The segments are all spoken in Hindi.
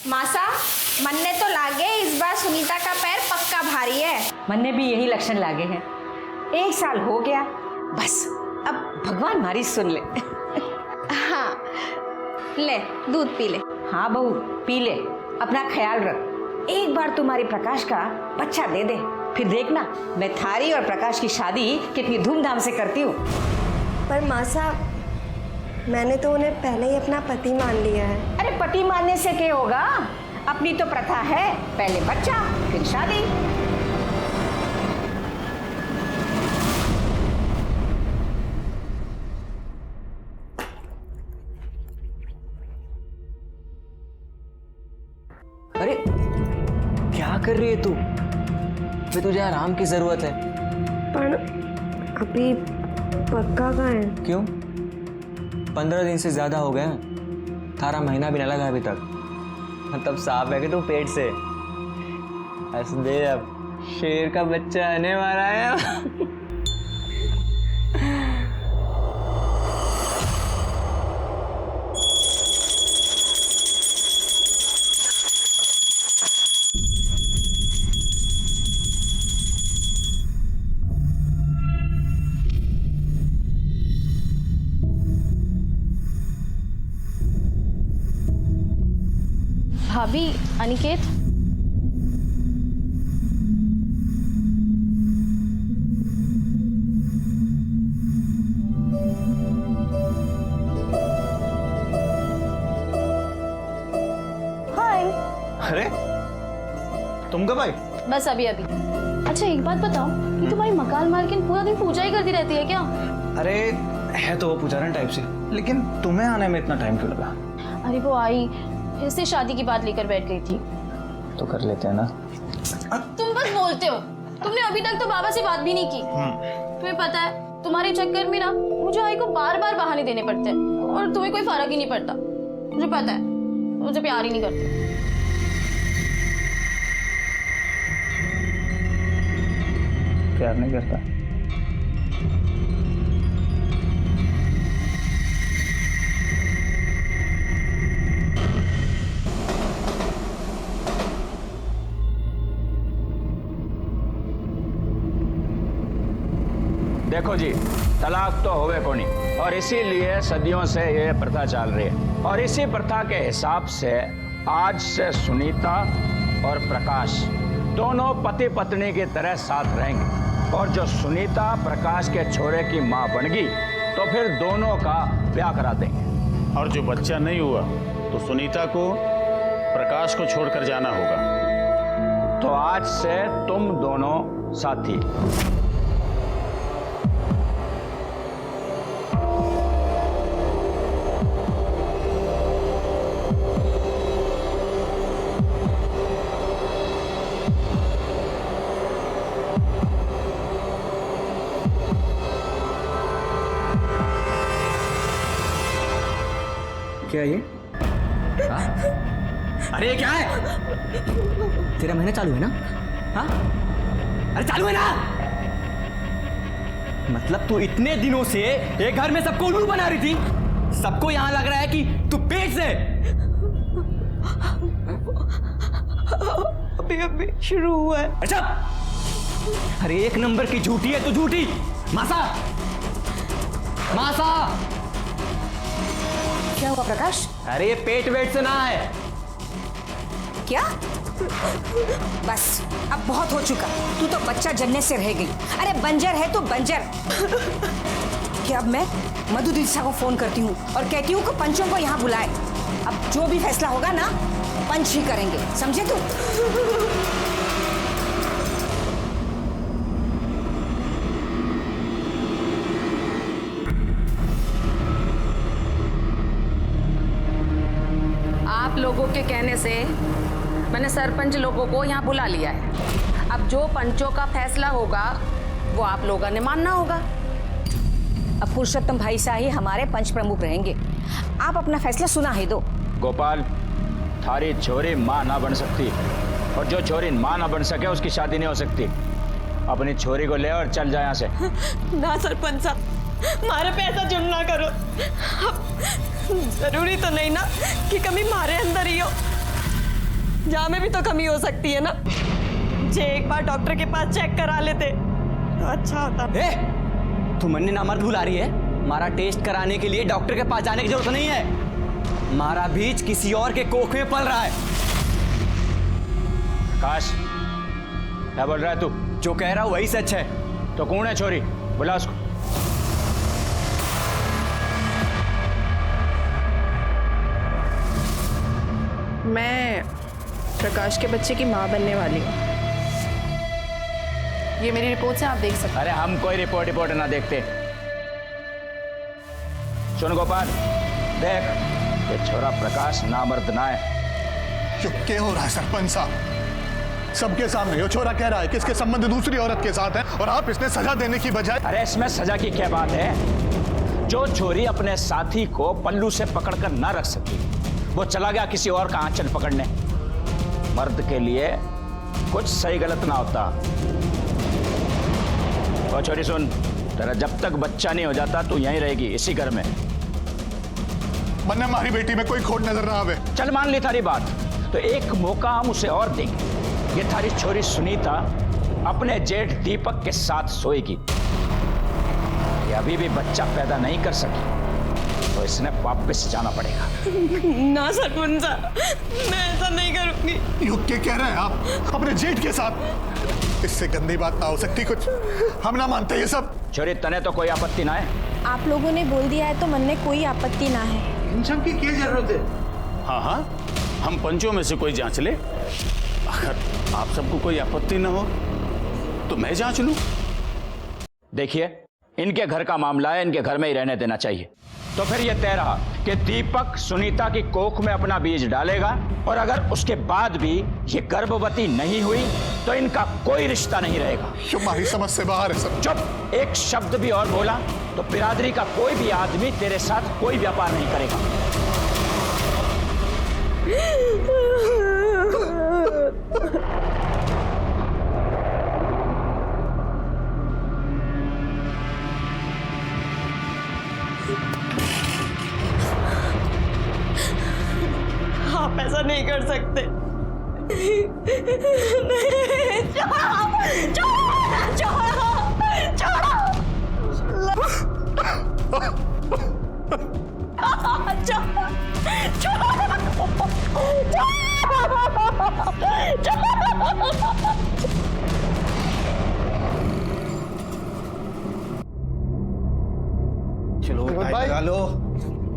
मासा, मन्ने तो लागे इस बार सुनीता का पैर पक्का भारी है। मन्ने भी यही लक्षण लागे हैं। 1 साल हो गया, बस अब भगवान हमारी सुन ले। हाँ, ले दूध पी ले। हाँ बहू, पी ले, अपना ख्याल रख। एक बार तुम्हारे प्रकाश का बच्चा दे दे, फिर देखना मैं थारी और प्रकाश की शादी कितनी धूमधाम से करती हूँ। पर मासा, मैंने तो उन्हें पहले ही अपना पति मान लिया है। अरे पति मानने से क्या होगा, अपनी तो प्रथा है, पहले बच्चा फिर शादी। अरे क्या कर रही है तू? अभी तुझे आराम की जरूरत है। पर अभी पक्का कहाँ है? क्यों? 15 दिन से ज्यादा हो गए हैं, थारा महीना भी न लगा अभी तक। मतलब साफ है कि तू पेट से हंस दे, अब शेर का बच्चा आने वाला है। भाभी, अनिकेत। हाय। अरे तुम कब आई? बस अभी अभी। अच्छा एक बात बताओ, कि तुम्हारी मकाल मालकिन पूरा दिन पूजा ही करती रहती है क्या? अरे है तो वो पुजारन टाइप से, लेकिन तुम्हें आने में इतना टाइम क्यों लगा? अरे वो आई, फिर से शादी की बात लेकर बैठ गई थी। तो कर लेते हैं ना। तुम बस बोलते हो, तुमने अभी तक तो बाबा से बात भी नहीं की। तुम्हें पता है, तुम्हारे चक्कर में ना मुझे आई को बार बार बहाने देने पड़ते हैं, और तुम्हें कोई फर्क ही नहीं पड़ता। मुझे पता है, मुझे प्यार ही नहीं करते। प्यार नहीं करता? देखो जी, तलाक तो होवे कोनी, और इसीलिए सदियों से ये प्रथा चल रही है। और इसी प्रथा के हिसाब से आज से सुनीता और प्रकाश दोनों पति पत्नी की तरह साथ रहेंगे। और जो सुनीता प्रकाश के छोरे की माँ बन गई तो फिर दोनों का ब्याह करा देंगे। और जो बच्चा नहीं हुआ तो सुनीता को प्रकाश को छोड़कर जाना होगा। तो आज से तुम दोनों साथी। क्या ये? अरे ये क्या है? तेरा महीना चालू है ना? हाँ? अरे चालू है ना? मतलब तू इतने दिनों से एक घर में सबको उल्लू बना रही थी, सबको यहां लग रहा है कि तू पेट से। अभी अभी शुरू हुआ है। अच्छा, अरे 1 नंबर की झूठी है तू, झूठी। मासा, मासा। क्या हुआ प्रकाश? अरे ये पेट वेट से ना है। क्या? बस अब बहुत हो चुका, तू तो बच्चा जनने से रह गई। अरे बंजर है तो बंजर। कि अब मैं मधु दिशा को फोन करती हूँ और कहती हूँ कि पंचों को यहाँ बुलाए। अब जो भी फैसला होगा ना, पंच ही करेंगे, समझे तू? आप लोगों के कहने से मैंने सरपंच लोगों को यहाँ बुला लिया है। अब जो पंचों का फैसला होगा वो आप लोगों ने मानना होगा। अब पुरुषोत्तम भाई शाही हमारे पंच प्रमुख रहेंगे, आप अपना फैसला सुना ही दो। गोपाल, थारी छोरी माँ ना बन सकती, और जो छोरी माँ ना बन सके उसकी शादी नहीं हो सकती। अपनी छोरी को ले और चल जाए यहाँ से। ना सरपंच साहब, मारे पे ऐसा जुल्म ना करो। अब जरूरी तो नहीं ना कि कभी मारे अंदर ही हो। जहाँ में भी तो कमी हो सकती है ना। जे एक बार डॉक्टर के पास चेक करा लेते तो अच्छा होता। तू मन्ने नामर्द बुला रही है? हमारा टेस्ट कराने के लिए डॉक्टर के पास जाने की जरूरत नहीं है। हमारा बीज किसी और के कोख में पल रहा है। आकाश, क्या बोल रहा है तू? जो कह रहा हूं वही सच है। तो कौन है छोरी? बुला उसको। मैं प्रकाश के बच्चे की माँ बनने वाली हूँ। ये मेरी रिपोर्ट से आप देख सकते हैं। अरे हम कोई रिपोर्ट ना देखते। सुन गोपाल, देख, ये छोरा प्रकाश नामर्द ना है। चुप के हो रहा है सरपंच साहब? सबके सामने ये छोरा कह रहा है कि इसके संबंध दूसरी औरत के साथ है और आप इसने सजा देने की बजाय। अरे इसमें सजा की क्या बात है? जो छोरी अपने साथी को पल्लू से पकड़कर ना रख सकी, वो चला गया किसी और का आंचल पकड़ने। मर्द के लिए कुछ सही गलत ना होता। और छोरी सुन, तेरा जब तक बच्चा नहीं हो जाता तू यहीं रहेगी, इसी घर में। मन्ने हमारी बेटी में कोई खोट नजर ना आवे। चल मान ली थारी बात, तो एक मौका हम उसे और देंगे। ये थारी छोरी सुनीता अपने जेठ दीपक के साथ सोएगी। ये अभी भी बच्चा पैदा नहीं कर सकी, तो इसने वापस जाना पड़ेगा। ना सरपंच साहब, मैं ऐसा नहीं करूंगी। युग के कह रहे हैं आप अपने जेठ के साथ? इससे गंदी बात ना हो सकती कुछ। हम ना मानते ये सब। छोरी, तने तो कोई आपत्ति ना है? आप लोगों ने बोल दिया है तो मन में कोई आपत्ति ना है। इन सब की क्या जरूरत है? हाँ हाँ, हम पंचों में से कोई जांच ले। अगर आप सबको कोई आपत्ति ना हो तो मैं जांच लूं। देखिए, इनके घर का मामला है, इनके घर में ही रहने देना चाहिए। तो फिर यह तय रहा कि दीपक सुनीता की कोख में अपना बीज डालेगा, और अगर उसके बाद भी ये गर्भवती नहीं हुई तो इनका कोई रिश्ता नहीं रहेगा। हमारी समझ से बाहर है सब। चुप! एक शब्द भी और बोला तो बिरादरी का कोई भी आदमी तेरे साथ कोई व्यापार नहीं करेगा। आप ऐसा नहीं कर सकते। चलो भाई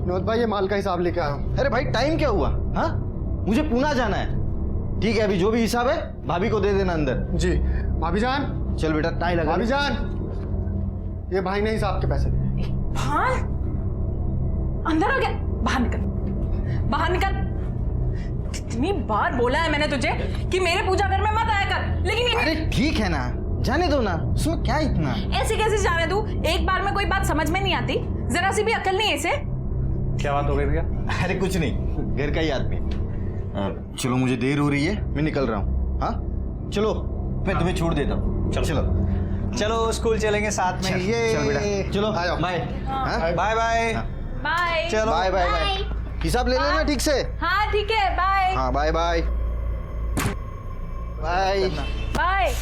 विनोद भाई, ये माल का हिसाब लेके आया हूं। अरे भाई, टाइम क्या हुआ? हाँ, मुझे पूना जाना है। ठीक है, अभी जो भी हिसाब है भाभी को दे देना अंदर। जी भाभी जान। चल बेटा, टाई लगा। भाभी जान, ये भाई ने हिसाब के पैसे दिए। हाँ, अंदर आ गया। बाहर निकल, बाहर निकल। कितनी बार बोला है मैंने तुझे कि मेरे पूजा घर में मत आया कर, लेकिन ये... अरे ठीक है ना, जाने दो ना, उसमें क्या इतना। ऐसे कैसे जाने दूं? एक बार में कोई बात समझ में नहीं आती? जरा सी भी अकल नहीं है इसे। क्या बात हो गई भैया? अरे कुछ नहीं, घर का ही आदमी। चलो, मुझे देर हो रही है, मैं निकल रहा हूँ। हाँ चलो, मैं तुम्हें छोड़ देता हूँ। चलो चलो, स्कूल चलेंगे साथ में। ये चल बेटा, चलो बाय। Bye bye. बाय। चलो बाय बाय बाय। हिसाब ले लेना ठीक से। हाँ ठीक है, बाय। हाँ बाय बाय बाय बाय।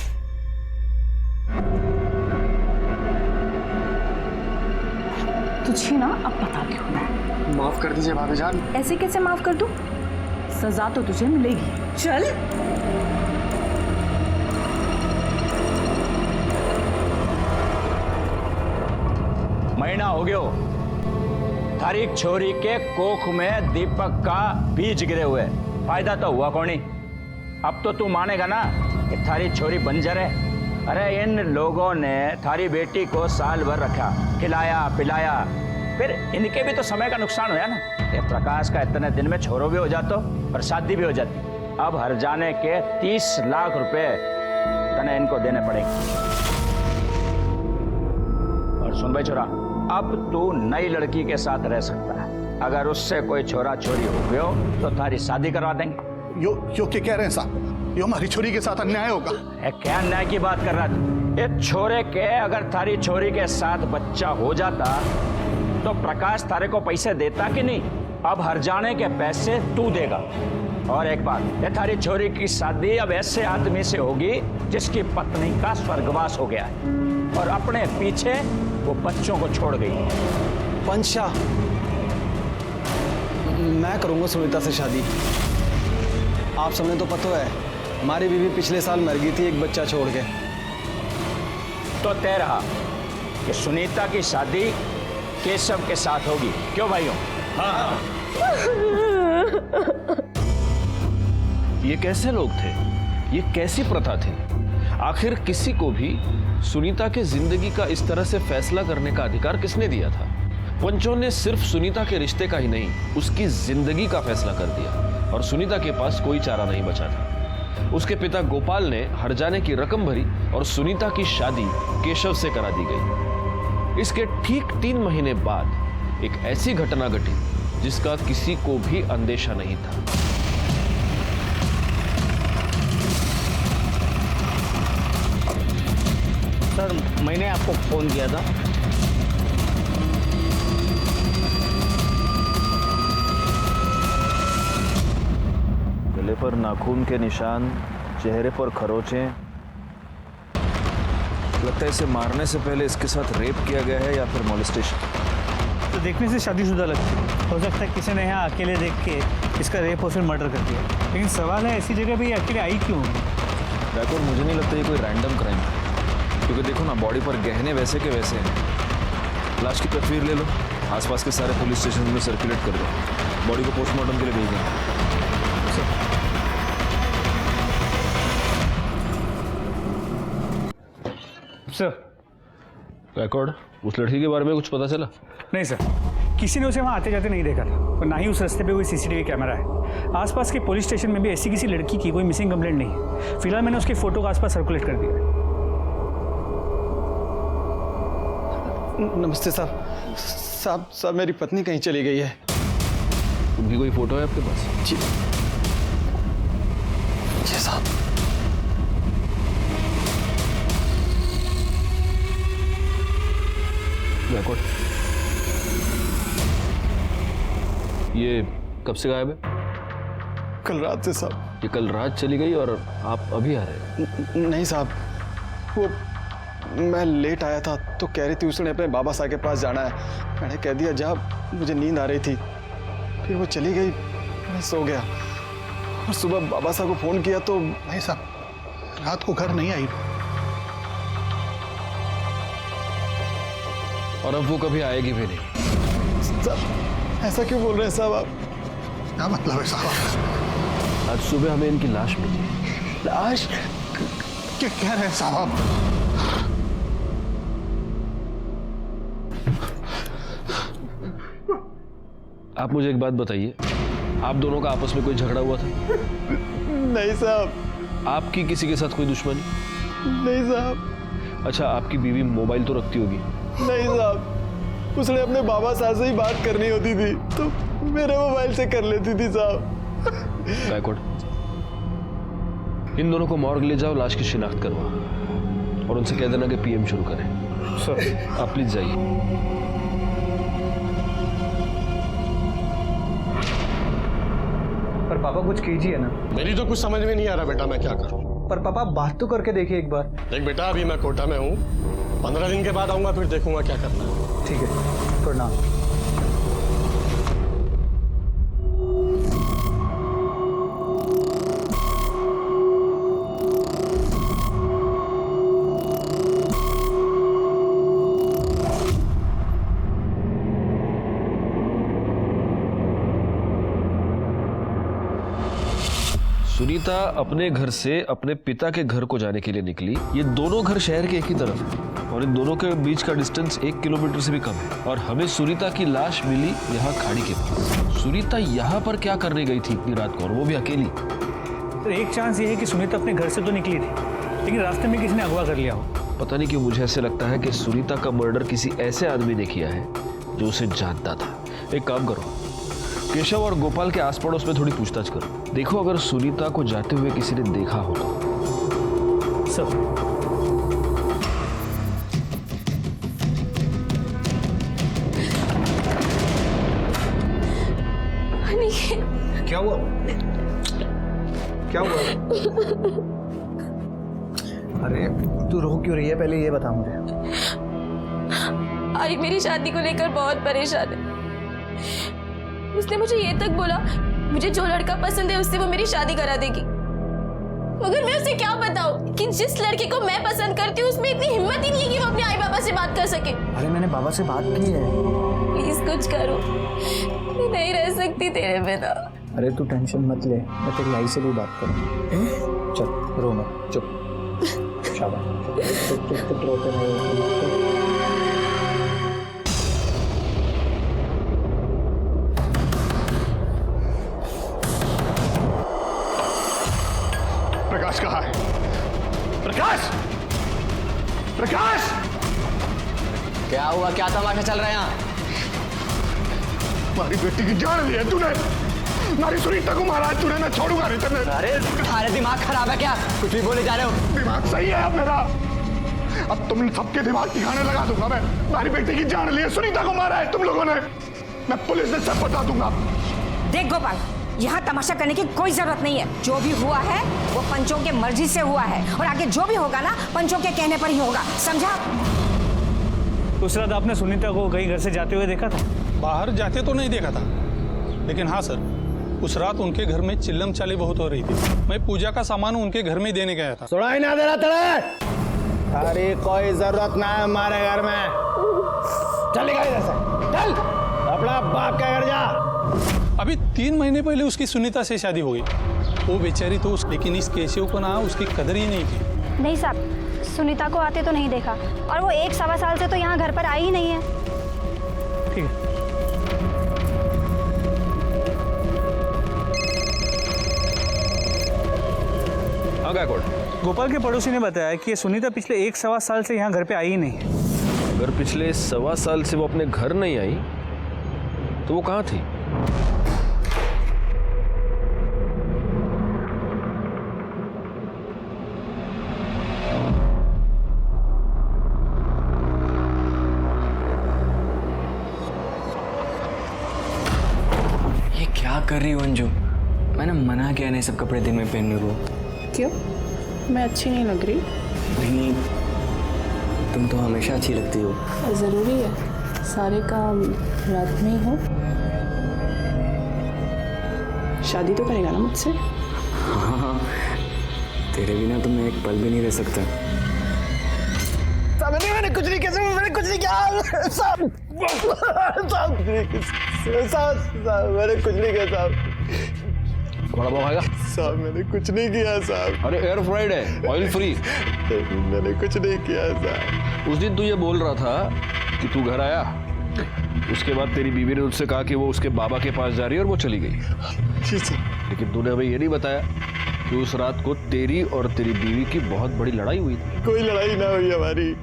तुझे ना अब बता दी हूँ मैं। माफ कर दीजिए भाभी जान। ऐसे कैसे माफ कर दूं? सजा तो तुझे मिलेगी। चल। महीना हो गयो थारी छोरी के कोख में दीपक का बीज गिरे हुए। फायदा तो हुआ कौनी? अब तो तू मानेगा ना कि थारी छोरी बंजर है। अरे इन लोगों ने थारी बेटी को साल भर रखा, खिलाया पिलाया, फिर इनके भी तो समय का नुकसान हुआ ना। ये प्रकाश का इतने दिन में छोरो भी हो जातो और शादी भी हो जाती। अब हर जाने के 30 लाख रुपए तने इनको देने पड़ेंगे। और सुन भाई छोरा, अब तू नई लड़की के साथ रह सकता है। अगर उससे कोई छोरा छोरी हो गयो तो थारी शादी करवा देंगे। यो क्या कह रहे हैं साहब? यो हमारी छोरी के साथ अन्याय होगा। क्या अन्याय की बात कर रहा था? ये छोरे के अगर थारी छोरी के साथ बच्चा हो जाता तो प्रकाश थारे को पैसे देता कि नहीं? अब हर जाने के पैसे तू देगा और एक बात, ये थारी छोरी की शादी अब ऐसे आदमी से होगी जिसकी पत्नी का स्वर्गवास हो गया है और अपने पीछे वो बच्चों को छोड़ गई है। पंचा, मैं करूंगा सुनीता से शादी। आप सबने तो पता है हमारी बीवी पिछले साल मर गई थी एक बच्चा छोड़ के। तो तय रहा कि सुनीता की शादी केशव के साथ होगी, क्यों भाइयों? हाँ। ये कैसे लोग थे? ये कैसी प्रथा थी? आखिर किसी को भी सुनीता के जिंदगी का इस तरह से फैसला करने का अधिकार किसने दिया था? पंचों ने सिर्फ सुनीता के रिश्ते का ही नहीं, उसकी जिंदगी का फैसला कर दिया और सुनीता के पास कोई चारा नहीं बचा था। उसके पिता गोपाल ने हर्जाने की रकम भरी और सुनीता की शादी केशव से करा दी गई। इसके ठीक 3 महीने बाद एक ऐसी घटना घटी जिसका किसी को भी अंदेशा नहीं था। सर, मैंने आपको फोन किया था। गले पर नाखून के निशान, चेहरे पर खरोंचे। लगता है इसे मारने से पहले इसके साथ रेप किया गया है या फिर मॉलेस्टेशन। तो देखने से शादीशुदा लगती है। हो सकता है किसी ने यहाँ अकेले देख के इसका रेप और फिर मर्डर कर दिया। लेकिन सवाल है ऐसी जगह भी अकेले आई क्यों? बैकवर्ड मुझे नहीं लगता ये कोई रैंडम क्राइम है, क्योंकि देखो ना बॉडी पर गहने वैसे के वैसे हैं। लाश की तस्वीर ले लो, आसपास के सारे पुलिस स्टेशन में सर्कुलेट कर दो, बॉडी को पोस्टमार्टम के लिए भेज दें। सर, बैकवर्ड उस लड़की के बारे में कुछ पता चला? नहीं सर, किसी ने उसे वहाँ आते जाते नहीं देखा था और ना ही उस रास्ते पे कोई सीसीटीवी कैमरा है। आसपास के पुलिस स्टेशन में भी ऐसी किसी लड़की की कोई मिसिंग कंप्लेंट नहीं है। फिलहाल मैंने उसके फोटो को आसपास सर्कुलेट कर दिया है। नमस्ते साहब। साहब मेरी पत्नी कहीं चली गई है। उनकी कोई फोटो है आपके पास? जी साहब। बैकवर्ड, ये कब से गायब है? कल रात से साहब। ये कल रात चली गई और आप अभी आ रहे हैं? नहीं साहब, वो मैं लेट आया था तो कह रही थी उसने अपने बाबा साहब के पास जाना है। मैंने कह दिया जा, मुझे नींद आ रही थी। फिर वो चली गई, मैं सो गया और सुबह बाबा साहब को फोन किया तो नहीं साहब, रात को घर नहीं आई। और अब वो कभी आएगी भी नहीं। साहब ऐसा क्यों बोल रहे हैं साहब आप? क्या मतलब है साहब? आज सुबह हमें इनकी लाश मिली। लाश? क्या कह रहे हैं साहब आप? आप मुझे एक बात बताइए, आप दोनों का आपस में कोई झगड़ा हुआ था? नहीं साहब। आपकी किसी के साथ कोई दुश्मनी? नहीं साहब। अच्छा, आपकी बीवी मोबाइल तो रखती होगी? नहीं साहब, उसने अपने बाबा साहब से ही बात करनी होती थी तो मेरे मोबाइल से कर लेती थी साहब। बैकवर्ड, इन दोनों को मॉर्ग ले जाओ, लाश की शिनाख्त करवाओ और उनसे कह देना कि पीएम शुरू करें। सर आप प्लीज जाइए। पर पापा कुछ कीजिए ना। मेरी तो कुछ समझ में नहीं आ रहा बेटा, मैं क्या करूं? पर पापा बात तो करके देखिए एक बार। देख बेटा, अभी मैं कोटा में हूँ, 15 दिन के बाद आऊंगा, फिर देखूंगा क्या करना है। ठीक है, प्रणाम। सुनीता अपने घर से अपने पिता के घर को जाने के लिए निकली। ये दोनों घर शहर के एक ही तरफ है और इन दोनों के बीच का डिस्टेंस 1 किलोमीटर से भी कम है और हमें सुनीता की लाश मिली यहाँ खाड़ी के पास। सुनीता यहाँ पर क्या करने गई थी इतनी रात को, और वो भी अकेली? तो एक चांस ये है कि सुनीता अपने घर से तो निकली थी लेकिन रास्ते में किसी ने अगवा कर लिया हो। पता नहीं क्यों मुझे ऐसे लगता है कि सुनीता का मर्डर किसी ऐसे आदमी ने किया है जो उसे जानता था। एक काम करो, केशव और गोपाल के आस पड़ोस में थोड़ी पूछताछ करो, देखो अगर सुनीता को जाते हुए किसी ने देखा हो तो। सब क्या हुआ? क्या हुआ? अरे तू रो क्यों रही है, पहले ये बता मुझे। आई मेरी शादी को लेकर बहुत परेशान है। उसने मुझे ये तक बोला मुझे जो लड़का पसंद है उससे वो मेरी शादी करा देगी, मगर मैं उसे क्या बताऊं कि जिस लड़के को मैं पसंद करती हूँ उसमें इतनी हिम्मत ही नहीं है कि वो अपने आई बाबा से बात कर सके। अरे मैंने बाबा से बात की है। प्लीज कुछ करो, मैं नहीं रह सकती तेरे बिना। अरे तू टेंशन मत ले, मैं तेरी आई से भी बात करूँ। चल रो मत, चुप। शाबाश, चुप चुप चुप, रोते नहीं। प्रकाश कहाँ है? प्रकाश! प्रकाश! क्या हुआ, क्या तमाशा चल रहा है यहाँ? हमारी बेटी की जान ली है तूने, हमारी सुनीता को मारा है तूने, मैं छोड़ूंगा नहीं तेरे। अरे तुम्हारे दिमाग खराब है क्या? कुछ भी बोले जा रहे हो? दिमाग सही है अब मेरा, अब तुम सबके दिमाग ठिकाने लगा दूंगा मैं। हमारी बेटी की जान ली है, सुनीता को मारा है तुम लोगों ने, मैं पुलिस से सब बता दूंगा। देख गोपाल, यहाँ तमाशा करने की कोई जरूरत नहीं है। जो भी हुआ है वो पंचों के मर्जी से हुआ है, और आगे जो भी होगा ना पंचों के कहने पर ही होगा, समझा? उस रात आपने सुनीता को कहीं घर से जाते हुए देखा था? बाहर जाते तो नहीं देखा था, लेकिन हाँ सर, उस रात उनके घर में चिल्लम चाली बहुत हो रही थी। मैं पूजा का सामान उनके घर में देने गया था। सुनाई ना दे रहा तेरे? अरे कोई जरूरत ना है हमारे घर में, चलेगा इधर से, चल अपना बाप के घर जा। अभी 3 महीने पहले उसकी सुनीता से शादी हो गई, वो बेचारी तो लेकिन इस केशव को ना उसकी कदर ही नहीं की। नहीं साहब, सुनीता को आते तो नहीं देखा, और वो 1-1.25 साल से तो यहाँ घर पर आई ही नहीं है। ठीक है। गोपाल के पड़ोसी ने बताया कि सुनीता पिछले 1-1.25 साल से यहाँ घर पे आई ही नहीं है। अगर पिछले 1.25 साल से वो अपने घर नहीं आई तो वो कहाँ थी? ये क्या कर रही हो अंजू? मैंने मना किया नहीं सब कपड़े दिन में पहनने को। क्यों? मैं अच्छी नहीं लग रही? नहीं, तुम तो हमेशा अच्छी लगती हो। ज़रूरी है सारे काम रात में ही हो? शादी तो करेगा ना मुझसे? हाँ, तेरे बिना तो मैं एक पल भी नहीं रह सकता। मैंने कुछ नहीं किया, मैंने कुछ नहीं किया साहब, मैंने कुछ नहीं किया साहब। बड़ा बाबा आएगा साहब, मैंने कुछ नहीं किया साहब। अरे एयर फ्राइड है, ऑयल फ्री। मैंने कुछ नहीं किया साहब। उस दिन तू ये बोल रहा था कि तू घर आया, उसके बाद तेरी बीवी ने उससे कहा कि वो उसके बाबा के पास जा रही है और वो चली गई। लेकिन तूने हमें ये नहीं बताया कि उस रात को तेरी और तेरी बीवी की बहुत बड़ी लड़ाई हुई थी। कोई लड़ाई ना हुई हमारी।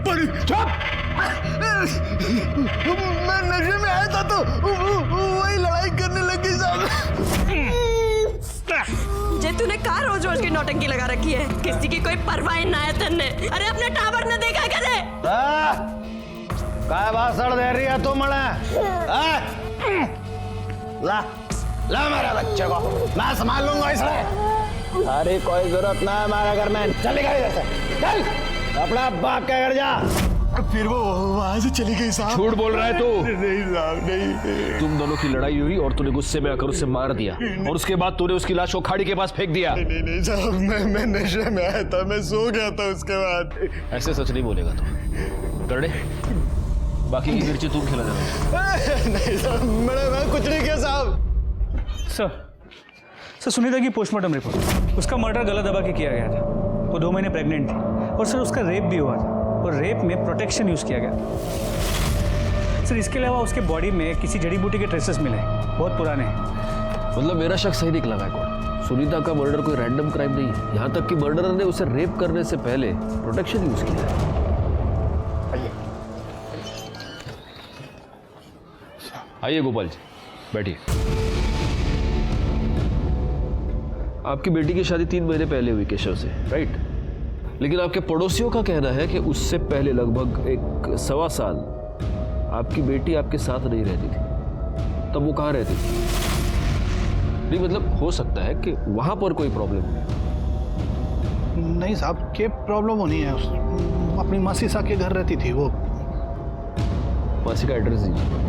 बोलेगा? चुप! मैं नशे में आया था तो वही लड़ाई करने लगी साहब। जे तूने कहा रोज रोज की नौटंकी लगा रखी है, किसी की कोई परवाह ना है तन्ने। अरे अपने टावर न देखा करे? काय भाषण दे रही है तू मने? ला ला मेरे बच्चे को, मैं संभाल लूंगा इसे। अरे कोई जरूरत ना है हमारे घर में, चलेगा इधर से, चल अपना बाप के घर जा। फिर वो वहां से चली गई साहब। झूठ बोल रहा है तू? नहीं साहब, नहीं। तुम दोनों की लड़ाई हुई और तूने गुस्से में आकर उसे मार दिया, और उसके बाद तूने उसकी लाश को खाड़ी के पास फेंक दिया। नहीं साहब, मैं नशे में आया था, मैं सो गया था उसके बाद। ऐसे सच नहीं बोलेगा तू। करने बाकी की मिर्ची तुम खिला देना। नहीं साहब, मैं कुछ नहीं किया साहब। सर सुनीता की पोस्टमार्टम रिपोर्ट, उसका मर्डर गला दबा के किया गया था। वो 2 महीने प्रेग्नेंट थी, और सर उसका रेप भी हुआ था, और रेप में प्रोटेक्शन यूज़ किया गया। सर इसके अलावा उसके बॉडी में किसी जड़ी बूटी के ट्रेसेस मिले, बहुत पुराने। मतलब मेरा शक सही निकला है। सुनीता का मर्डर कोई रैंडम क्राइम नहीं है, यहाँ तक कि मर्डरर ने उसे रेप करने से पहले प्रोटेक्शन यूज किया है। आइए गोपाल जी, बैठिए। आपकी बेटी की शादी 3 महीने पहले हुई केशव से, राइट? लेकिन आपके पड़ोसियों का कहना है कि उससे पहले लगभग 1.25 साल आपकी बेटी आपके साथ नहीं रहती थी तब वो कहाँ रहती थी? नहीं मतलब हो सकता है कि वहां पर कोई प्रॉब्लम हो। नहीं साहब, क्या प्रॉब्लम होनी है? अपनी मासी सा के घर रहती थी वो। मासी का एड्रेस दीजिए।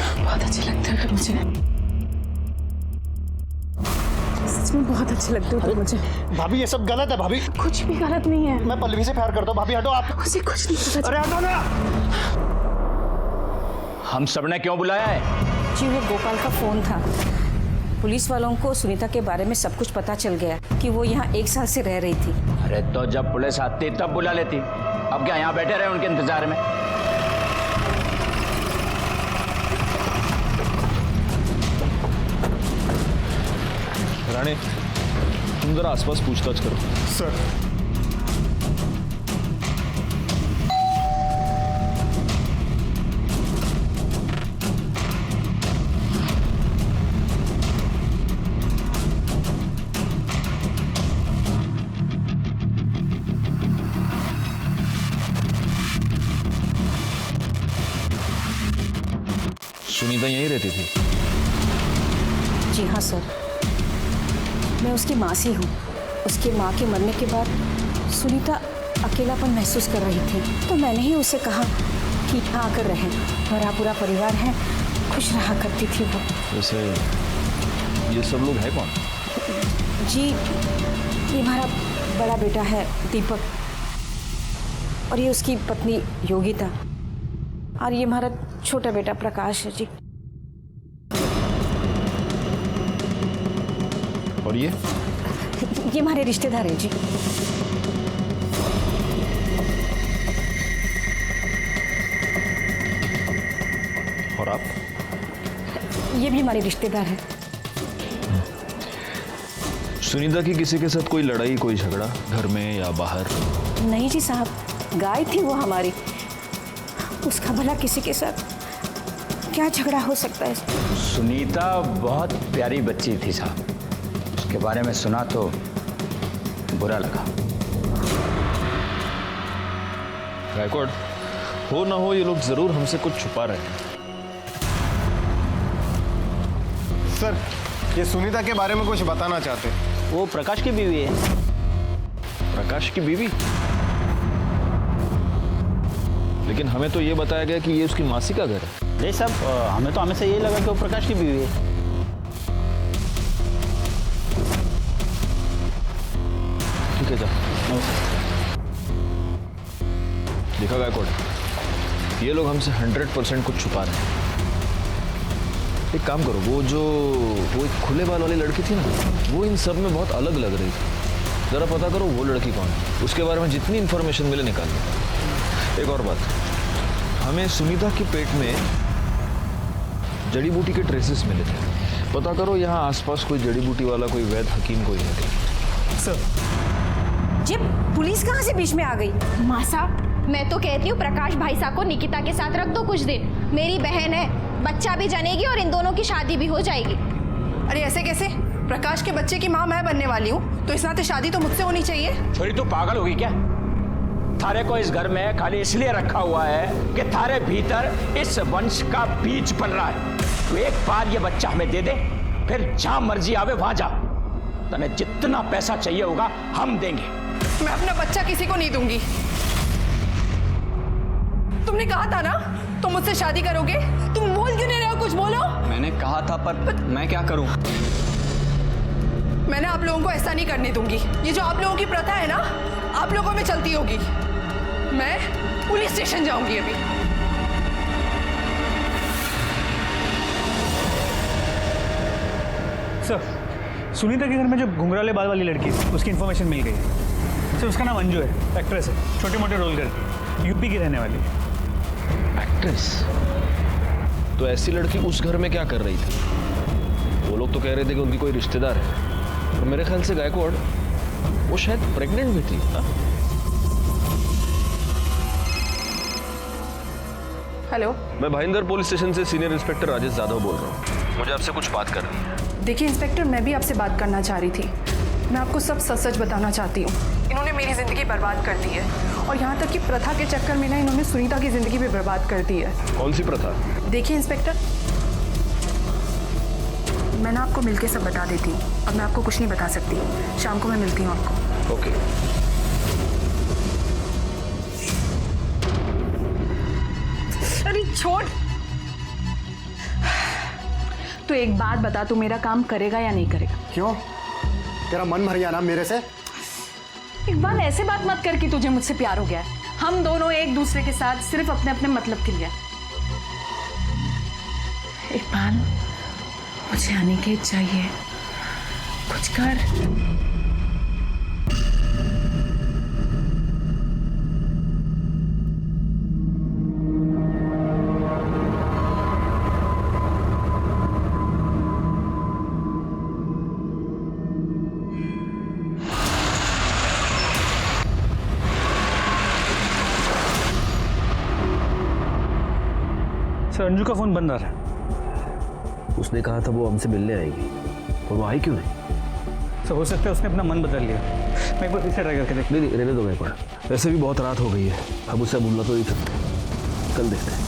बहुत अच्छे लगते हो तुम मुझे, सच में बहुत अच्छे लगते हो तुम मुझे। भाभी ये सब गलत है भाभी। कुछ भी गलत नहीं है। मैं पल्लवी से प्यार करता हूँ भाभी, हटो आप। मुझे कुछ नहीं पता। अरे हटो ना। हम सबने क्यों बुलाया है? जी वो गोपाल का फोन था। पुलिस वालों को सुनीता के बारे में सब कुछ पता चल गया कि वो यहाँ 1 साल से रह रही थी। अरे तो जब पुलिस आती तब बुला लेती, अब क्या यहाँ बैठे रहे उनके इंतजार में? राणे, तुम जरा आसपास पूछताछ करो। सर। सुनीता यहीं रहती थी? जी हाँ सर, मैं उसकी मासी हूँ। उसके माँ के मरने के बाद सुनीता अकेलापन महसूस कर रही थी, तो मैंने ही उसे कहा कि यहाँ आकर रहें। हमारा पूरा परिवार है, खुश रहा करती थी वो। वैसे ये सब लोग हैं कौन? जी ये हमारा बड़ा बेटा है दीपक, और ये उसकी पत्नी योगिता, और ये हमारा छोटा बेटा प्रकाश है जी। और ये हमारे रिश्तेदार हैं जी। और आप? ये भी हमारे रिश्तेदार हैं। सुनीता की किसी के साथ कोई लड़ाई, कोई झगड़ा घर में या बाहर? नहीं जी साहब, गाय थी वो हमारी, उसका भला किसी के साथ क्या झगड़ा हो सकता है? सुनीता बहुत प्यारी बच्ची थी साहब, उसके बारे में सुना तो बुरा लगा। गायकवाड़, हो ना हो ये लोग जरूर हमसे कुछ छुपा रहे हैं। सर, ये सुनीता के बारे में कुछ बताना चाहते हैं। वो प्रकाश की बीवी है। प्रकाश की बीवी? लेकिन हमें तो ये बताया गया कि ये उसकी मासी का घर है। नहीं साहब, हमें तो हमेशा यही लगा कि वो प्रकाश की बीवी है। ठीक है, देखा गायकवाड़, ये लोग हमसे 100% कुछ छुपा रहे हैं। एक काम करो, वो एक खुले बाल वाली लड़की थी ना, वो इन सब में बहुत अलग लग रही थी। जरा पता करो वो लड़की कौन है, उसके बारे में जितनी इंफॉर्मेशन मिले निकाल लो। एक और बात, हमें सुनीता के पेट में जड़ी बूटी के ट्रेसेस मिले थे। पता करो यहाँ आसपास कोई जड़ी बूटी वाला, कोई वैद्य हकीम कोई है क्या? सर जी पुलिस कहाँ से बीच में आ गई? मासा, मैं तो कहती हूँ प्रकाश भाई साहब को निकिता के साथ रख दो कुछ दिन। मेरी बहन है, बच्चा भी जनेगी और इन दोनों की शादी भी हो जाएगी। अरे ऐसे कैसे? प्रकाश के बच्चे की माँ मैं बनने वाली हूँ, तो इस नाते शादी तो मुझसे होनी चाहिए। छोरी तू पागल होगी क्या? थारे को इस घर में खाली इसलिए रखा हुआ है कि थारे भीतर इस वंश का बीज पल रहा है। तो एक बार ये बच्चा हमें दे दे, फिर जहां मर्जी आवे वहां जा। तने जितना पैसा चाहिए होगा हम देंगे। मैं अपना बच्चा किसी को नहीं दूंगी। तुमने कहा था ना तुम मुझसे शादी करोगे, तुम बोल क्यों नहीं रहे हो? कुछ बोलो। मैंने कहा था, पर मैं क्या करूं? मैंने आप लोगों को ऐसा नहीं करने दूंगी। ये जो आप लोगों की प्रथा है ना, आप लोगों में चलती होगी। मैं पुलिस स्टेशन जाऊंगी अभी। सर, सुनीता के घर में जो घुंघराले बाल वाली लड़की है उसकी इन्फॉर्मेशन मिल गई है। सर उसका नाम अंजू है, एक्ट्रेस है, छोटे मोटे रोल करती है, यूपी की रहने वाली है। एक्ट्रेस? तो ऐसी लड़की उस घर में क्या कर रही थी? वो लोग तो कह रहे थे कि उनकी कोई रिश्तेदार है, और मेरे ख्याल से गायकवाड़ वो शायद प्रेग्नेंट भी थी। हाँ? हेलो, मैं भाईंदर पुलिस स्टेशन से सीनियर इंस्पेक्टर राजेश यादव बोल रहा हूँ। मुझे आपसे कुछ बात करनी है। देखिए इंस्पेक्टर, मैं भी आपसे बात करना चाह रही थी। मैं आपको सब सच सच बताना चाहती हूँ। इन्होंने मेरी ज़िंदगी बर्बाद कर दी है, और यहाँ तक कि प्रथा के चक्कर में ना इन्होंने सुनीता की ज़िंदगी भी बर्बाद कर दी है। कौन सी प्रथा? देखिए इंस्पेक्टर, मैं ना आपको मिलके सब बता देती हूँ। अब मैं आपको कुछ नहीं बता सकती। शाम को मैं मिलती हूँ आपको। ओके। अरे छोड़। तो एक बात बता, तू मेरा काम करेगा या नहीं करेगा? क्यों? तेरा मन भर गया ना मेरे से? इकबाल, ऐसे बात मत कर कि तुझे मुझसे प्यार हो गया है। हम दोनों एक दूसरे के साथ सिर्फ अपने अपने मतलब के लिए। इकबाल, मुझे अनिकेत चाहिए, कुछ कर। सर अंजू का फोन बंद आ रहा है। उसने कहा था वो हमसे मिलने आएगी, और वो आई क्यों नहीं? सर हो सकता है उसने अपना मन बदल लिया। मैं एक बार फिर से ट्राई करके देख। नहीं, रहने दो गायकवाड़। वैसे भी बहुत रात हो गई है, अब उससे बोलना तो नहीं सकते। कल देखते हैं।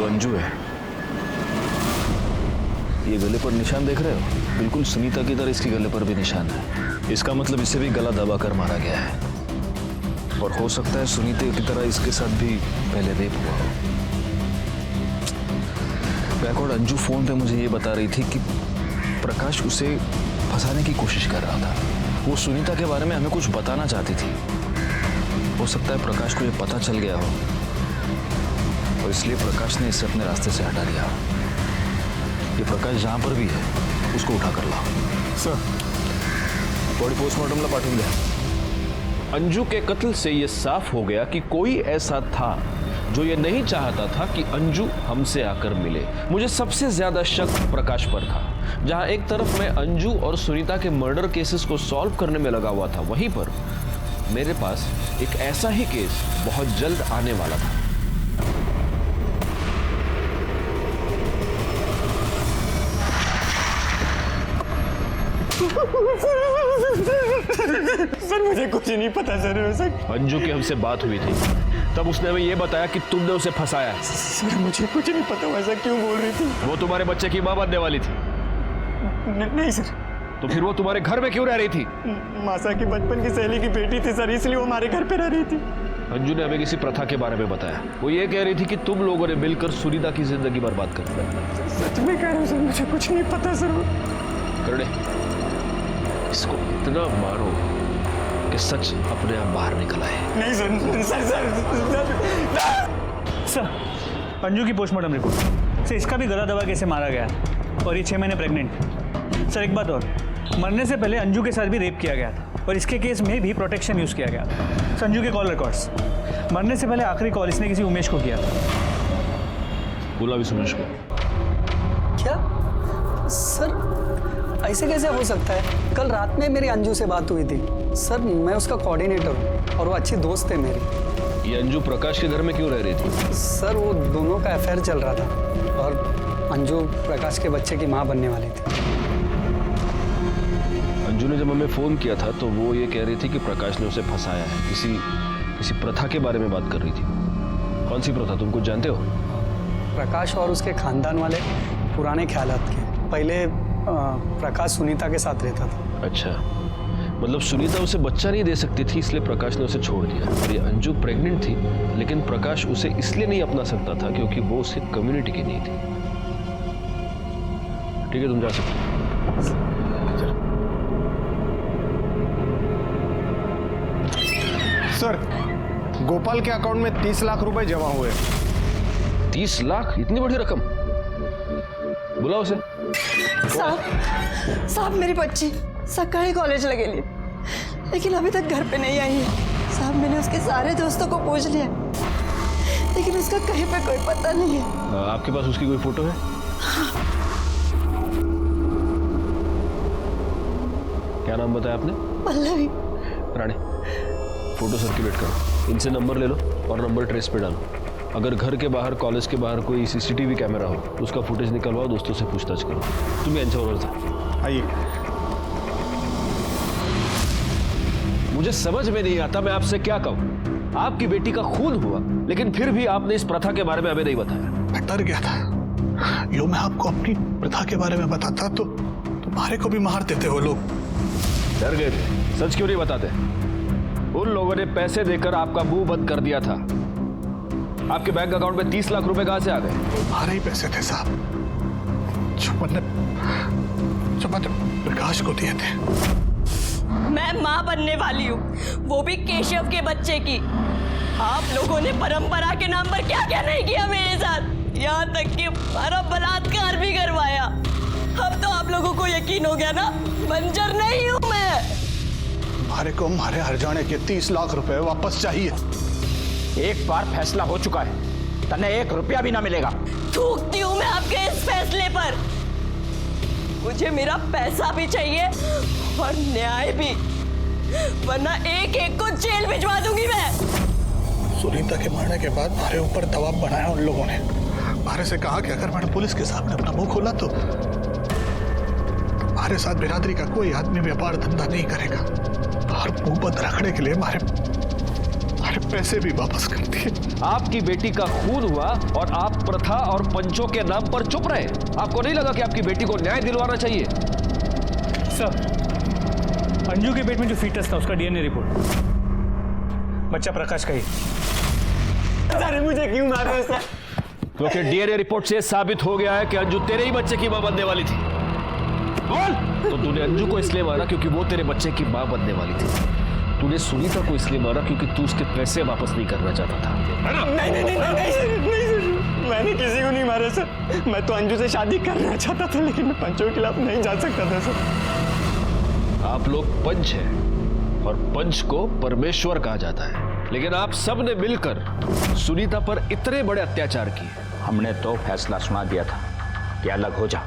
अंजू है। ये गले पर निशान देख रहे हो? बिल्कुल सुनीता की तरह इसके गले पर भी निशान है। इसका मतलब इसे भी गला दबाकर मारा गया है, और हो सकता है सुनीता की तरह इसके साथ भी पहले रेप हुआ हो। गायकवाड़, अंजू फोन पे मुझे ये बता रही थी कि प्रकाश उसे फंसाने की कोशिश कर रहा था। वो सुनीता के बारे में हमें कुछ बताना चाहती थी। हो सकता है प्रकाश को ये पता चल गया हो, और इसलिए प्रकाश ने इसे अपने रास्ते से हटा दिया। ये प्रकाश जहां पर भी है उसको उठा कर लाओ। सर, बॉडी पोस्टमार्टम ला पाठवून द्या। अंजू के कत्ल से यह साफ हो गया कि कोई ऐसा था जो ये नहीं चाहता था कि अंजू हमसे आकर मिले। मुझे सबसे ज्यादा शक प्रकाश पर था। जहां एक तरफ मैं अंजू और सुनीता के मर्डर केसेस को सॉल्व करने में लगा हुआ था, वहीं पर मेरे पास एक ऐसा ही केस बहुत जल्द आने वाला था। सर मुझे कुछ नहीं पता सर। अंजू की हमसे बात हुई थी, तब उसने हमें यह बताया कि तुमने उसे फंसाया है। सर मुझे कुछ नहीं पता, वैसा क्यों बोल रही थी? वो तुम्हारे बच्चे की मां बनने वाली थी। नहीं सर। तो फिर वो तुम्हारे घर में क्यों रह रही थी? मासा की बचपन की सहेली की बेटी थी सर, इसलिए वो हमारे घर पे रह रही थी। अंजू ने हमें किसी प्रथा के बारे में बताया। वो ये कह रही थी कि तुम लोगों ने मिलकर सुनीता की जिंदगी बर्बाद कर दी। सच में कह रहा हूँ सर, मुझे कुछ नहीं पता सर। करने इसको इतना मारो कि सच अपने आप बाहर निकल आए। नहीं सर, अंजू की पोस्टमार्टम रिपोर्ट से इसका भी गला दबा कैसे मारा गया, और ये 6 महीने प्रेग्नेंट। सर एक बात और, मरने से पहले अंजू के साथ भी रेप किया गया था, और इसके केस में भी प्रोटेक्शन यूज किया गया था। संजू के कॉल रिकॉर्ड्स, मरने से पहले आखिरी कॉल इसने किसी उमेश को किया था। बोला भी सुमेश को। क्या सर, ऐसे कैसे हो सकता है? कल रात में मेरी अंजू से बात हुई थी सर। मैं उसका कोऑर्डिनेटर हूँ और वो अच्छी दोस्त है मेरी। ये अंजू प्रकाश के घर में क्यों रह रही थी? सर वो दोनों का अफेयर चल रहा था, और अंजू प्रकाश के बच्चे की माँ बनने वाली थी। अंजू ने जब हमें फोन किया था तो वो ये कह रही थी कि प्रकाश ने उसे फंसाया है। किसी प्रथा के बारे में बात कर रही थी। कौन सी प्रथा, तुम कुछ जानते हो? प्रकाश और उसके खानदान वाले पुराने ख्यालात के। पहले प्रकाश सुनीता के साथ रहता था। अच्छा, मतलब सुनीता उसे बच्चा नहीं दे सकती थी, इसलिए प्रकाश ने उसे छोड़ दिया। और ये अंजू प्रेग्नेंट थी, लेकिन प्रकाश उसे इसलिए नहीं अपना सकता था क्योंकि वो उसकी कम्युनिटी की नहीं थी। ठीक है, तुम जा सकते हो। सर, गोपाल के अकाउंट में 30 लाख रुपए जमा हुए। 30 लाख? इतनी बड़ी रकम? बुलाओ उसे। साहब मेरी बच्ची सरकारी कॉलेज लगेली, लेकिन अभी तक घर पे नहीं आई है। साहब मैंने उसके सारे दोस्तों को पूछ लिया, लेकिन उसका कहीं पे कोई पता नहीं है। आपके पास उसकी कोई फोटो है? क्या नाम बताया आपने? पल्लवी। रानी, फोटो सर्कुलेट करो, इनसे नंबर ले लो और नंबर ट्रेस पे डालो। अगर घर के बाहर, कॉलेज के बाहर कोई सीसीटीवी कैमरा हो तो उसका फुटेज निकलवाओ, दोस्तों से पूछताछ करो। तुम्हें आइए। मुझे समझ में नहीं आता मैं आपसे क्या कहूं। आपकी बेटी का खून हुआ, लेकिन फिर भी आपने इस प्रथा के बारे में हमें नहीं बताया। मैं डर गया था, लो मैं आपको अपनी प्रथा के बारे में बताता तो तुम्हारे को भी मार देते हो लोग। डर गए थे? सच क्यों नहीं बताते? उन लोगों ने पैसे देकर आपका मुंह बंद कर दिया था। आपके बैंक अकाउंट में 30 लाख रुपए कहां से आ गए? हमारे ही पैसे थे साहब, जो मैंने प्रकाश को दिए थे। मैं माँ बनने वाली हूँ, वो भी केशव के बच्चे की। आप लोगों ने परंपरा के नाम पर क्या क्या नहीं किया मेरे साथ, यहाँ तक कि हमारा बलात्कार भी करवाया। अब तो आप लोगों को यकीन हो गया ना, बंजर नहीं हूँ मैं। हमारे को हमारे हरजाने के 30 लाख रुपए वापस चाहिए। एक बार फैसला हो चुका है, तन्ने 1 रुपया भी ना मिलेगा। थूकती हूँ मैं आपके इस फैसले पर। मुझे मेरा पैसा भी चाहिए और न्याय भी, वरना एक एक को जेल भिजवा दूंगी मैं। सुनीता के मरने के बाद हमारे ऊपर दबाव बनाया उन लोगों ने। हमारे से कहा कि अगर मैंने पुलिस के सामने अपना मुंह खोला तो हमारे साथ बिरादरी का कोई आदमी व्यापार धंधा नहीं करेगा, और मुंह बंद रखने के लिए हमारे पैसे भी वापस कर दिए। आपकी बेटी का खून हुआ और आप प्रथा और पंचों के नाम पर चुप रहे। आपको नहीं लगा कि आपकी बेटी को न्याय दिलवाना चाहिए? सर, अंजू के पेट में जो फीटस था उसका डीएनए रिपोर्ट बच्चा प्रकाश का ही। अरे मुझे क्यों मार रहे हो सर? क्योंकि डीएनए रिपोर्ट से साबित हो गया है कि अंजू तेरे ही बच्चे की मां बनने वाली थी। बोल! तो तूने अंजू को इसलिए मारा क्योंकि वो तेरे बच्चे की मां बनने वाली थी। तूने सुनीता को इसलिए मारा क्योंकि तू उसके पैसे वापस नहीं करना चाहता था। नहीं, मैंने किसी को नहीं मारा सर। मैं तो अंजू से शादी करना चाहता था, लेकिन मैं पंचों के खिलाफ नहीं जा सकता था सर। आप लोग पंच हैं और पंच को परमेश्वर कहा जाता है, लेकिन आप सब ने मिलकर सुनीता पर इतने बड़े अत्याचार किए। हमने तो फैसला सुना दिया था कि अलग हो जा,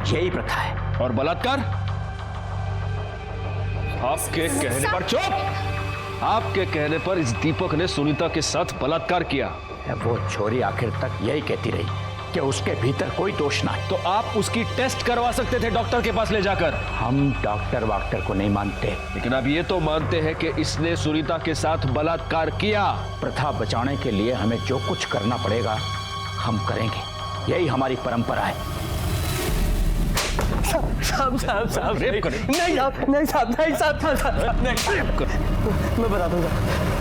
यही प्रथा है। और बलात्कार? आपके कहने पर चुप! आपके कहने पर इस दीपक ने सुनीता के साथ बलात्कार किया। वो छोरी आखिर तक यही कहती रही कि उसके भीतर कोई दोष ना है। तो आप उसकी टेस्ट करवा सकते थे डॉक्टर के पास ले जाकर। हम डॉक्टर वाक्टर को नहीं मानते, लेकिन आप ये तो मानते हैं कि इसने सुनीता के साथ बलात्कार किया। प्रथा बचाने के लिए हमें जो कुछ करना पड़ेगा हम करेंगे, यही हमारी परंपरा है। साहब रेप करें? नहीं साहब, मैं बताता हूँ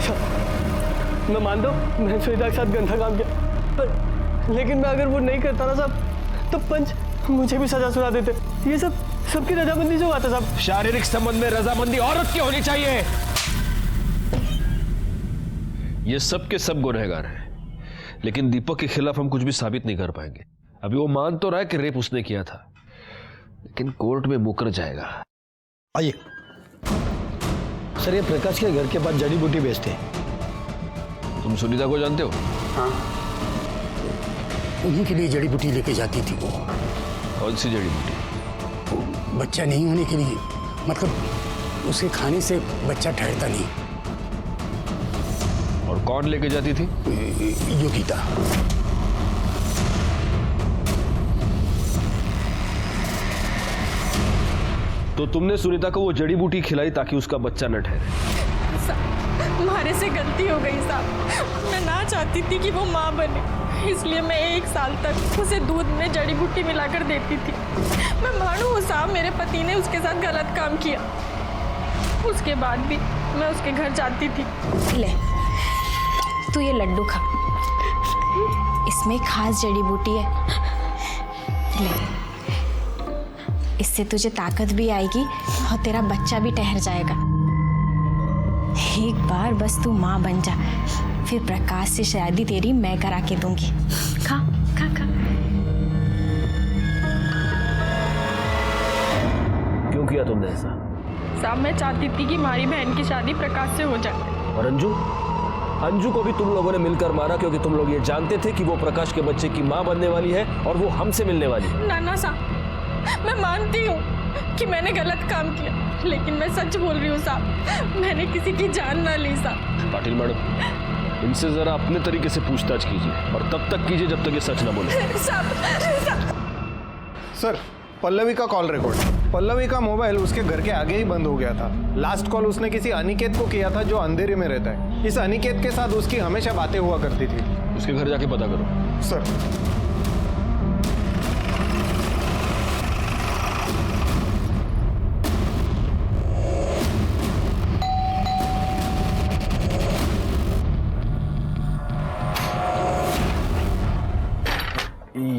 साहब। मैं मानता हूँ मैं सुनीता के साथ गंदा काम किया, लेकिन मैं अगर वो नहीं करता ना साहब तो पंच मुझे भी सजा सुना देते। ये सब सबकी रजामंदी से हुआ था साहब। शारीरिक संबंध में रजामंदी औरत की होनी चाहिए। ये सब के सब गुनहगार हैं, लेकिन दीपक के खिलाफ हम कुछ भी साबित नहीं कर पाएंगे। अभी वो मान तो रहा है कि रेप उसने किया था, लेकिन कोर्ट में मुकर जाएगा। आइए सर, ये प्रकाश के घर के पास जड़ी बूटी बेचते हैं। तुम सुनीता को जानते हो? हाँ, उन्हीं के लिए जड़ी बूटी लेके जाती थी वो। कौन सी जड़ी बूटी? बच्चा नहीं होने के लिए, मतलब उसके खाने से बच्चा ठहरता नहीं। और कौन लेके जाती थी? योगिता। तो तुमने सुनीता को वो जड़ी बूटी खिलाई ताकि उसका बच्चा न ठहरे। हमारे से गलती हो गई साहब, मैं ना चाहती थी कि वो माँ बने, इसलिए मैं 1 साल तक उसे दूध में जड़ी बूटी मिलाकर देती थी। मैं मानू हूँ साहब, मेरे पति ने उसके साथ गलत काम किया, उसके बाद भी मैं उसके घर जाती थी। ले तू ये लड्डू खा, इसमें एक खास जड़ी बूटी है। ले इससे तुझे ताकत भी आएगी और तेरा बच्चा भी ठहर जाएगा। एक बार बस तू माँ बन जा, फिर प्रकाश से शादी तेरी मैं करा के दूंगी। खा खा खा। क्यों किया तुमने ऐसा? साहब मैं चाहती थी कि हमारी बहन की शादी प्रकाश से हो जाए। और अंजू? अंजू को भी तुम लोगों ने मिलकर मारा क्योंकि तुम लोग ये जानते थे कि वो प्रकाश के बच्चे की माँ बनने वाली है और वो हमसे मिलने वाली है। ना साहब, मैं मानती हूँ कि मैंने गलत काम किया, लेकिन मैं सच बोल रही हूँ साहब, मैंने किसी की जान ना ली साहब। पाटिल मैडम, इनसे जरा अपने तरीके से पूछताछ कीजिए और तब तक कीजिए जब तक ये सच ना बोले। सर, पल्लवी का कॉल रिकॉर्ड। पल्लवी का मोबाइल उसके घर के आगे ही बंद हो गया था। लास्ट कॉल उसने किसी अनिकेत को किया था जो अंधेरे में रहता है। इस अनिकेत के साथ उसकी हमेशा बातें हुआ करती थी। उसके घर जाके पता करो। सर।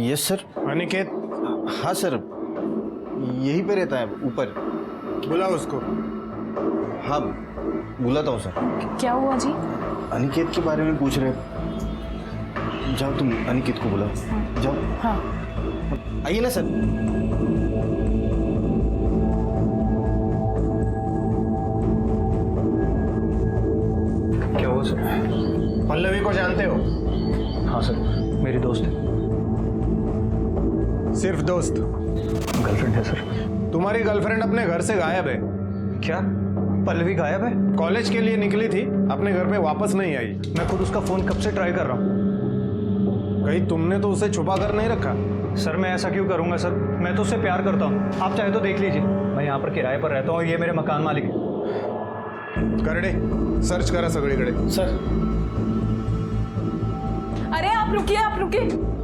Yes sir. अनिकेत? हाँ सर, यहीं पे रहता है ऊपर। बुलाओ उसको। हाँ बुलाता हूँ सर। क्या हुआ जी? अनिकेत के बारे में पूछ रहे। जाओ तुम अनिकेत को बुलाओ। जाओ। हाँ आइए ना सर। क्या हुआ सर? पल्लवी को जानते हो? हाँ सर, मेरी दोस्त है। सिर्फ दोस्त? गर्लफ्रेंड है सर। तुम्हारी गर्लफ्रेंड अपने घर से गायब है। क्या पल्लवी गायब है? कॉलेज के लिए निकली थी, अपने घर पे वापस नहीं आई। मैं खुद उसका फोन कब से ट्राई कर रहा हूँ। कहीं तुमने तो उसे छुपा कर नहीं रखा? सर मैं ऐसा क्यों करूंगा सर, मैं तो उससे प्यार करता हूँ। आप चाहे तो देख लीजिए, मैं यहाँ पर किराए पर रहता हूँ, ये मेरे मकान मालिक है। करडे सर्च करा सगळीकडे। सर। अरे आप रुकिए,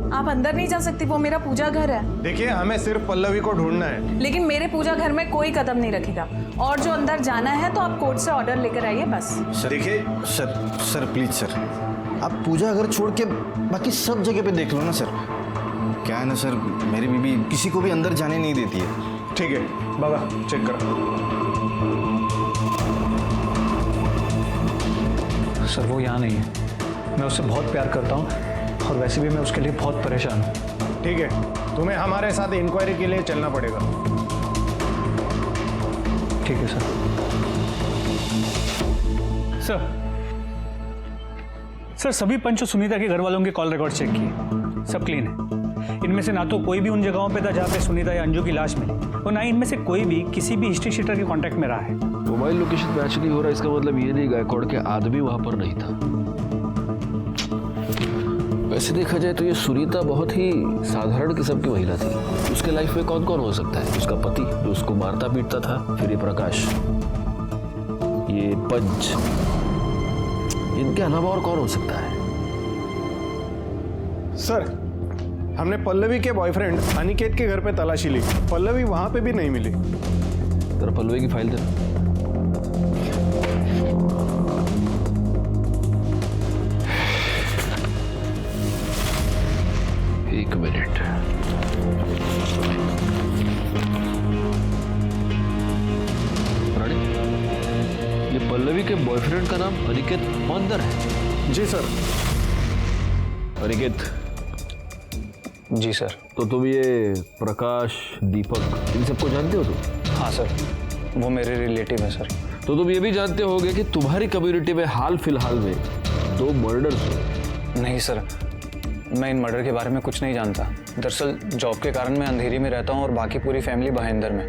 आप अंदर नहीं जा सकती, वो मेरा पूजा घर है। देखिए, हमें सिर्फ पल्लवी को ढूंढना है। लेकिन मेरे पूजा घर में कोई कदम नहीं रखेगा, और जो अंदर जाना है तो आप कोर्ट से ऑर्डर लेकर आइए बस। देखिए सर प्लीज सर, आप पूजा अगर छोड़ के बाकी सब जगह पे देख लो ना सर। क्या है ना सर, मेरी बीबी किसी को भी अंदर जाने नहीं देती है। ठीक है बाबा, चेक करो। सर वो यहाँ नहीं है, मैं उससे बहुत प्यार करता हूँ और वैसे भी मैं उसके लिए बहुत परेशान हूँ। ठीक है, तुम्हें हमारे साथ इंक्वायरी के लिए चलना पड़ेगा। ठीक है सर। सर सभी पंच सुनीता के घर वालों के कॉल रिकॉर्ड चेक किए, सब क्लीन है। इनमें से ना तो कोई भी उन जगहों पे था जहाँ पे सुनीता या अंजू की लाश मिली, और ना ही इनमें से कोई भी किसी भी हिस्ट्री शीटर के कांटेक्ट में रहा है। मोबाइल लोकेशन मैच नहीं हो रहा, इसका मतलब ये नहीं गायकवाड़ के आदमी वहां पर नहीं था। वैसे देखा जाए तो ये सुनीता बहुत ही साधारण किस्म की महिला थी। उसके लाइफ में कौन कौन हो सकता है? उसका पति जो उसको मारता पीटता था, फिर ये प्रकाश, ये पंच, इनके अलावा और कौन हो सकता है? सर, हमने पल्लवी के बॉयफ्रेंड अनिकेत के घर पे तलाशी ली, पल्लवी वहां पे भी नहीं मिली। जरा पल्लवी की फाइल दे। एक मिनट। रानी, ये पल्लवी के बॉयफ्रेंड का नाम अनिकेत पौंदर है? जी सर। अनिकेत? जी सर। तो तुम ये प्रकाश, दीपक, इन सबको जानते हो तुम? हाँ सर, वो मेरे रिलेटिव है सर। तो तुम ये भी जानते होगे कि तुम्हारी कम्युनिटी में हाल फिलहाल में 2 मर्डर्स हुए? नहीं सर, मैं इन मर्डर के बारे में कुछ नहीं जानता। दरअसल जॉब के कारण मैं अंधेरी में रहता हूँ और बाकी पूरी फैमिली भाईंदर में।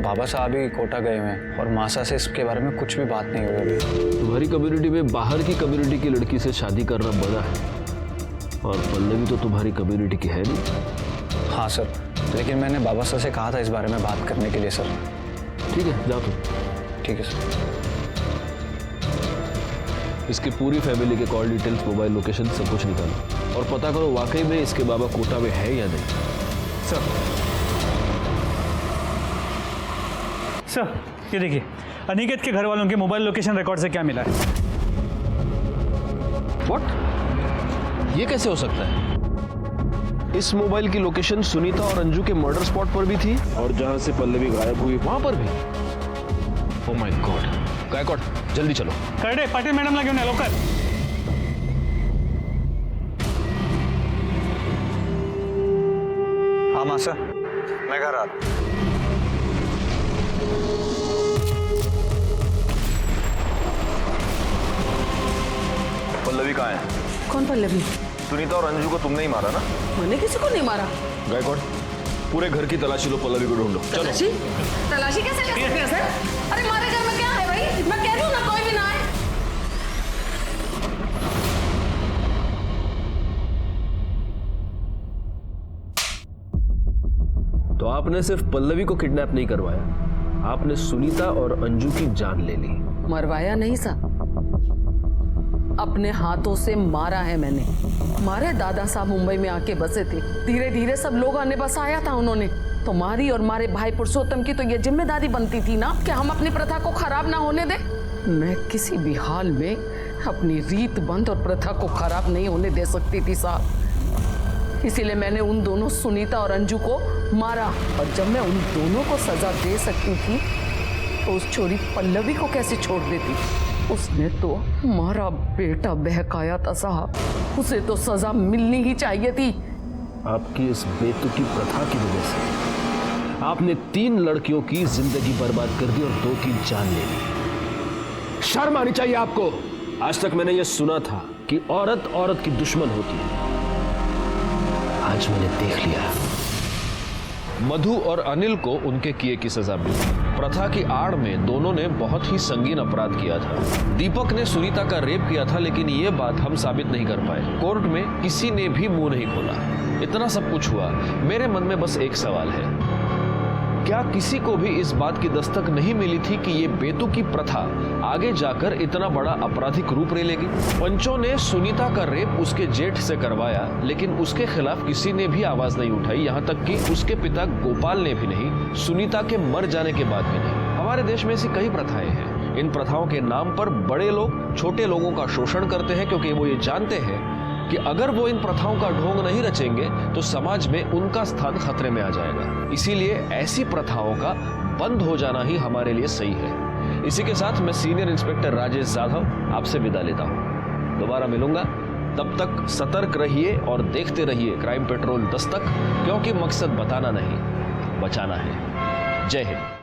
बाबा साहब ही कोटा गए हुए हैं और मासा से इसके बारे में कुछ भी बात नहीं हुई अभी। तुम्हारी कम्युनिटी में बाहर की कम्युनिटी की लड़की से शादी करना बड़ा है, और पल्लवी तो तुम्हारी कम्युनिटी की है नहीं। हाँ सर, लेकिन मैंने बाबा साहब से कहा था इस बारे में बात करने के लिए सर। ठीक है, जाओ तुम। ठीक है सर। इसकी पूरी फैमिली के कॉल डिटेल्स, मोबाइल लोकेशन सब कुछ निकालो और पता करो वाकई में इसके बाबा कोटा में है या नहीं। सर ये देखिए, अनिकेत के घर वालों के मोबाइल लोकेशन रिकॉर्ड से क्या मिला है? व्हाट? ये कैसे हो सकता है? इस मोबाइल की लोकेशन सुनीता और अंजू के मर्डर स्पॉट पर भी थी और जहां से पल्लवी गायब हुई वहां पर भी। Oh my God. गायकवाड जल्दी चलो। करडे पाटिल मॅडमला घेऊन या लवकर। हाँ मास्टर, मैं घर आ रहा हूं। पल्लवी कहाँ है? कौन पल्लवी? सुनीता और अंजू को तुमने ही मारा ना? मैंने किसी को नहीं मारा। गायकवाड पूरे घर की तलाशी लो, पल्लवी को ढूंढो। चलो। तलाशी? तलाशी कैसे ले सकते हैं सर? अरे हमारे घर में क्या है भाई? मैं कह रही हूँ ना, कोई भी ना आए। तो आपने सिर्फ पल्लवी को किडनैप नहीं करवाया, आपने सुनीता और अंजू की जान ले ली। मरवाया नहीं साहब, अपने हाथों से मारा है मैंने। हमारे दादा साहब मुंबई में आके बसे थे, धीरे धीरे सब लोगों ने बसाया था उन्होंने। तुम्हारी और हमारे भाई पुरुषोत्तम की तो ये जिम्मेदारी बनती थी ना कि हम अपनी प्रथा को खराब ना होने दें। मैं किसी भी हाल में अपनी रीत बंद और प्रथा को खराब नहीं होने दे सकती थी साहब। इसीलिए मैंने उन दोनों सुनीता और अंजू को मारा। और जब मैं उन दोनों को सजा दे सकती थी तो उस छोरी पल्लवी को कैसे छोड़ देती? उसने तो हमारा बेटा बहकाया था साहब, उसे तो सजा मिलनी ही चाहिए थी। आपकी इस बेतुकी प्रथा की वजह से आपने 3 लड़कियों की जिंदगी बर्बाद कर दी और 2 की जान ले ली। शर्म आनी चाहिए आपको। आज तक मैंने यह सुना था कि औरत औरत की दुश्मन होती है, आज मैंने देख लिया। मधु और अनिल को उनके किए की सजा मिली। प्रथा की आड़ में दोनों ने बहुत ही संगीन अपराध किया था। दीपक ने सुनीता का रेप किया था, लेकिन ये बात हम साबित नहीं कर पाए। कोर्ट में किसी ने भी मुंह नहीं खोला। इतना सब कुछ हुआ, मेरे मन में बस एक सवाल है, क्या किसी को भी इस बात की दस्तक नहीं मिली थी कि ये बेतुकी प्रथा आगे जाकर इतना बड़ा आपराधिक रूप ले लेगी? पंचों ने सुनीता का रेप उसके जेठ से करवाया, लेकिन उसके खिलाफ किसी ने भी आवाज नहीं उठाई, यहाँ तक कि उसके पिता गोपाल ने भी नहीं, सुनीता के मर जाने के बाद भी नहीं। हमारे देश में ऐसी कई प्रथाएं हैं। इन प्रथाओं के नाम पर बड़े लोग छोटे लोगों का शोषण करते हैं, क्योंकि वो ये जानते हैं कि अगर वो इन प्रथाओं का ढोंग नहीं रचेंगे तो समाज में उनका स्थान खतरे में आ जाएगा। इसीलिए ऐसी प्रथाओं का बंद हो जाना ही हमारे लिए सही है। इसी के साथ मैं सीनियर इंस्पेक्टर राजेश जाधव आपसे विदा लेता हूं। दोबारा मिलूंगा, तब तक सतर्क रहिए और देखते रहिए क्राइम पेट्रोल दस्तक, क्योंकि मकसद बताना नहीं, बचाना है। जय हिंद।